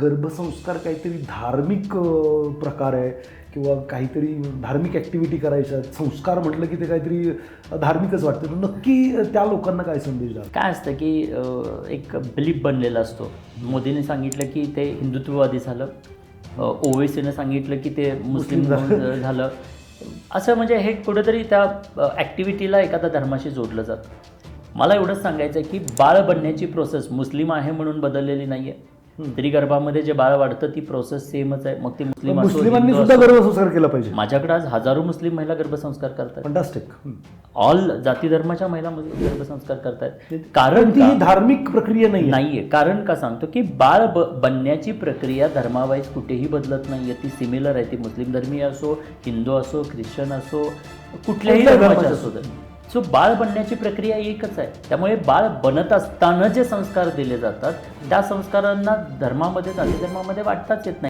गर्भसंस्कार काहीतरी धार्मिक प्रकार आहे किंवा काहीतरी धार्मिक ॲक्टिव्हिटी करायच्या, संस्कार म्हटलं की ते काहीतरी धार्मिकच वाटतं. तर नक्की त्या लोकांना काय संदेश द्याल? काय असतं की एक बिलीफ बनलेला असतो. मोदींनी सांगितलं की ते हिंदुत्ववादी झालं, ओवेसीनं सांगितलं की ते मुस्लिम झालं. असं म्हणजे हे कुठेतरी त्या ॲक्टिव्हिटीला एखाद्या धर्माशी जोडलं जातं. मला एवढंच सांगायचं आहे की बाळ बनण्याची प्रोसेस मुस्लिम आहे म्हणून बदललेली नाही आहे. तरी गर्भामध्ये जे बाळ वाढतं ती प्रोसेस सेमच आहे. मग ती मुस्लिम असो, मुस्लिमांनी हिंदू सुद्धा असो. गर्भसंस्कार केला पाहिजे. माझ्याकडे आज हजारो मुस्लिम महिला गर्भसंस्कार करतात. फंटास्टिक. ऑल जाती धर्माच्या महिला गर्भसंस्कार करतात. कारण ती ही धार्मिक प्रक्रिया नाहीये. कारण का सांगतो की बाळ बनण्याची प्रक्रिया धर्मावाईज कुठेही बदलत नाहीये. ती सिमिलर आहे. ती मुस्लिम धर्मीय असो, हिंदू असो, ख्रिश्चन असो, कुठल्याही धर्माचे असो. सो बाळ बनण्याची प्रक्रिया एकच आहे. त्यामुळे बाळ बनत असताना जे संस्कार दिले जातात त्या संस्कारांना धर्मामध्ये, जाती धर्मामध्ये वाटताच येत नाही.